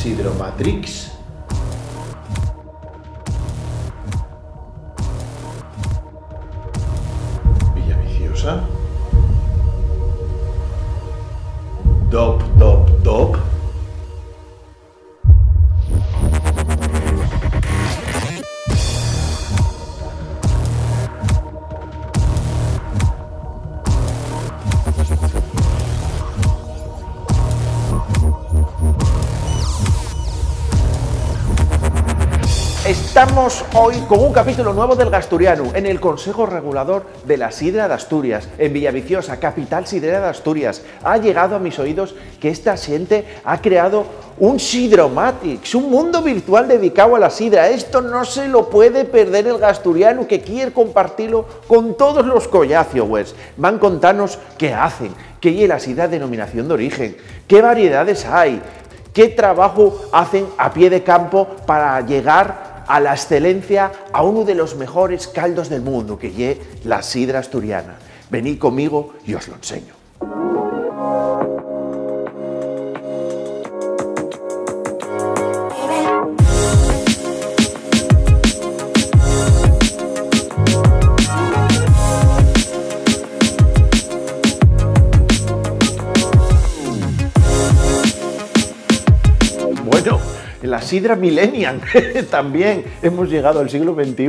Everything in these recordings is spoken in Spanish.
Sidromatrix. Villaviciosa. DOP, DOP, DOP. Estamos hoy con un capítulo nuevo del Gasturianu, en el Consejo Regulador de la Sidra de Asturias, en Villaviciosa, capital sidrera de Asturias. Ha llegado a mis oídos que esta gente ha creado un Sidromatrix, un mundo virtual dedicado a la sidra. Esto no se lo puede perder el Gasturianu, que quiere compartirlo con todos los collaciowers. Van a contarnos qué hacen, qué es la sidra de denominación de origen, qué variedades hay, qué trabajo hacen a pie de campo para llegar a la excelencia, a uno de los mejores caldos del mundo, que es la sidra asturiana. Venid conmigo y os lo enseño. La sidra millennial, también hemos llegado al siglo XXI.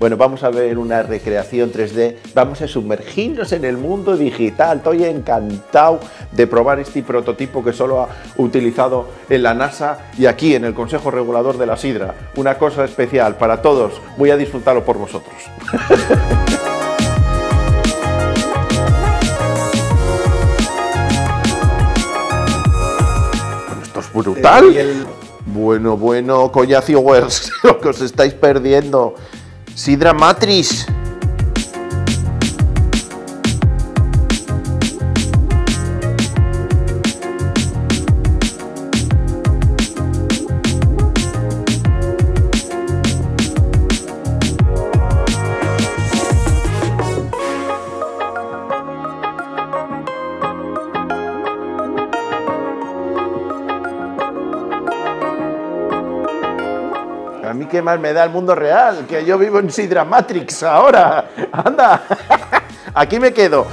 Bueno, vamos a ver una recreación 3D, vamos a sumergirnos en el mundo digital. Estoy encantado de probar este prototipo que solo ha utilizado en la NASA y aquí en el Consejo Regulador de la Sidra. Una cosa especial para todos, voy a disfrutarlo por vosotros. Bueno, esto es brutal. Bueno, collaciowers, lo que os estáis perdiendo. Sidromatrix. A mí qué más me da el mundo real, que yo vivo en Sidromatrix ahora. Anda, aquí me quedo.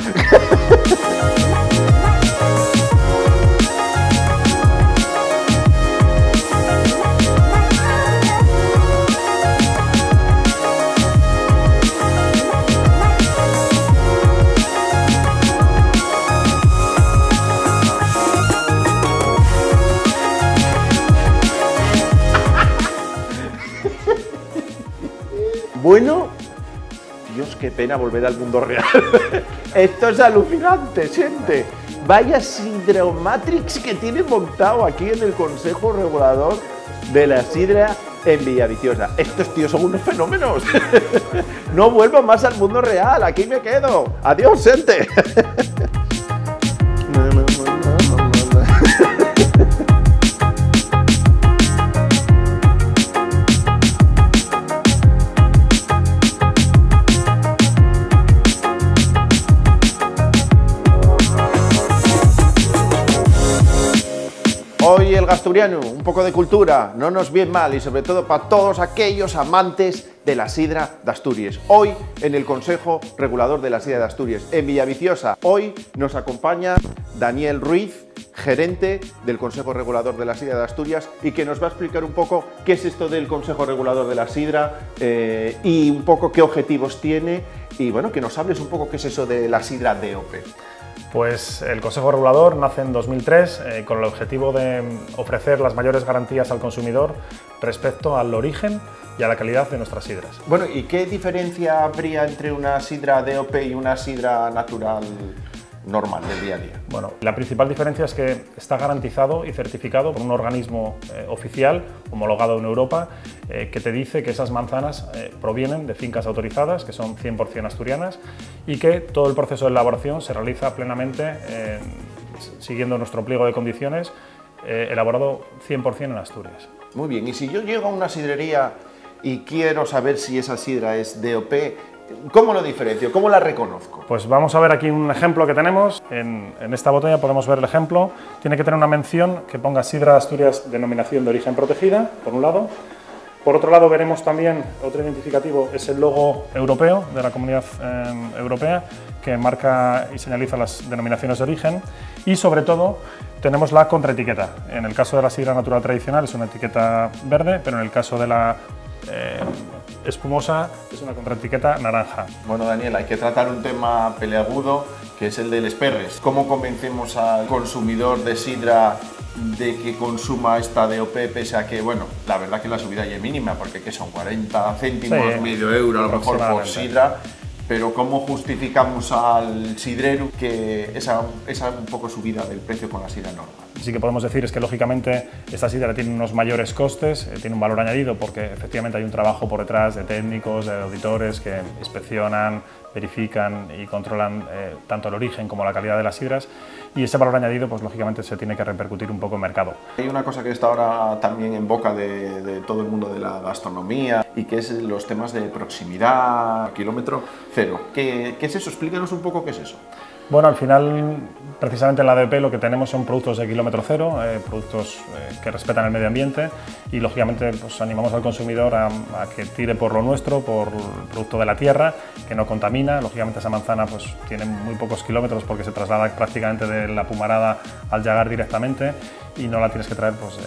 Bueno, Dios, qué pena volver al mundo real. Esto es alucinante, gente. Vaya Sidromatrix que tiene montado aquí en el Consejo Regulador de la Sidra en Villaviciosa. Estos tíos son unos fenómenos. No vuelvo más al mundo real, aquí me quedo. Adiós, gente. Hoy el Gasturianu, un poco de cultura, no nos viene mal y sobre todo para todos aquellos amantes de la sidra de Asturias. Hoy en el Consejo Regulador de la Sidra de Asturias, en Villaviciosa. Hoy nos acompaña Daniel Ruiz, gerente del Consejo Regulador de la Sidra de Asturias, y que nos va a explicar un poco qué es esto del Consejo Regulador de la Sidra y un poco qué objetivos tiene, y bueno, que nos hables un poco qué es eso de la sidra DOP. Pues el Consejo Regulador nace en 2003 con el objetivo de ofrecer las mayores garantías al consumidor respecto al origen y a la calidad de nuestras sidras. Bueno, ¿y qué diferencia habría entre una sidra DOP y una sidra natural normal del día a día? Bueno, la principal diferencia es que está garantizado y certificado por un organismo oficial homologado en Europa que te dice que esas manzanas provienen de fincas autorizadas, que son 100% asturianas, y que todo el proceso de elaboración se realiza plenamente siguiendo nuestro pliego de condiciones, elaborado 100% en Asturias. Muy bien, y si yo llego a una sidrería y quiero saber si esa sidra es DOP, ¿Cómo lo diferencio? ¿Cómo la reconozco? Pues vamos a ver aquí un ejemplo que tenemos. En esta botella podemos ver el ejemplo. Tiene que tener una mención que ponga Sidra de Asturias, denominación de origen protegida, por un lado. Por otro lado veremos también otro identificativo, es el logo europeo de la Comunidad Europea, que marca y señaliza las denominaciones de origen. Y sobre todo tenemos la contraetiqueta. En el caso de la sidra natural tradicional es una etiqueta verde, pero en el caso de la espumosa es una contraetiqueta naranja. Bueno, Daniel, hay que tratar un tema peleagudo, que es el del Esperres. ¿Cómo convencemos al consumidor de sidra de que consuma esta DOP, pese a que, bueno, la verdad que la subida ya es mínima, porque ¿qué son? 40 céntimos, sí, medio euro a lo mejor por sidra, pero ¿cómo justificamos al sidrero que esa un poco subida del precio con la sidra normal? Sí que podemos decir es que lógicamente esta sidra tiene unos mayores costes, tiene un valor añadido porque efectivamente hay un trabajo por detrás de técnicos, de auditores que inspeccionan, verifican y controlan tanto el origen como la calidad de las sidras, y ese valor añadido pues lógicamente se tiene que repercutir un poco en mercado. Hay una cosa que está ahora también en boca de todo el mundo de la gastronomía y que es los temas de proximidad, kilómetro cero. ¿Qué es eso? Explícanos un poco qué es eso. Bueno, al final, precisamente en la ADP lo que tenemos son productos de kilómetro cero, productos que respetan el medio ambiente, y lógicamente pues, animamos al consumidor a que tire por lo nuestro, por el producto de la tierra, que no contamina. Lógicamente esa manzana pues, tiene muy pocos kilómetros porque se traslada prácticamente de la Pumarada al Llagar directamente y no la tienes que traer pues,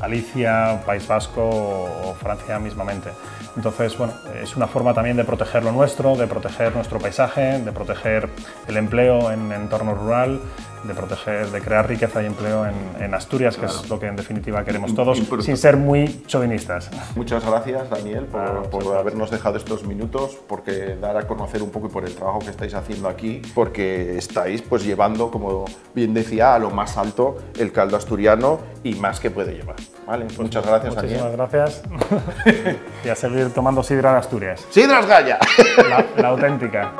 Galicia, País Vasco o Francia mismamente. Entonces, bueno, es una forma también de proteger lo nuestro, de proteger nuestro paisaje, de proteger el empleo en entorno rural, de crear riqueza y empleo en Asturias, claro, que es lo que en definitiva queremos todos, sin ser muy chauvinistas. Muchas gracias, Daniel, por habernos dejado estos minutos, porque dar a conocer un poco y por el trabajo que estáis haciendo aquí, porque estáis pues llevando, como bien decía, a lo más alto el caldo asturiano y más que puede llevar. Vale, pues muchas gracias, Daniel. Muchísimas gracias y a seguir tomando sidra de Asturias. ¡Sidras Galla! La auténtica.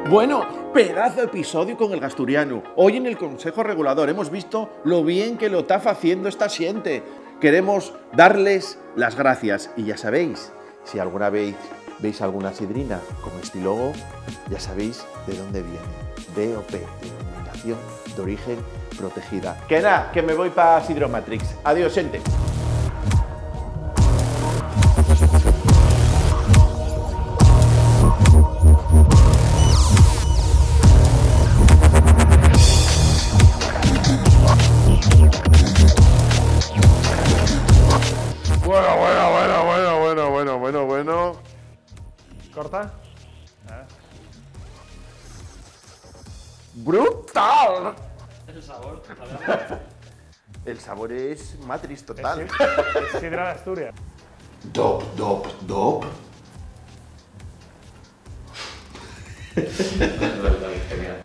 Bueno, pedazo de episodio con el Gasturianu. Hoy en el Consejo Regulador hemos visto lo bien que lo está haciendo esta xente. Queremos darles las gracias y ya sabéis, si alguna vez veis alguna sidrina con este logo, ya sabéis de dónde viene. DOP, denominación de origen protegida. Que nada, que me voy para Sidromatrix. Adiós, gente. Bueno. ¿Corta? ¡Brutal! El sabor, El sabor es Matrix total. Es sidra de Asturias. Dop. es verdad, genial.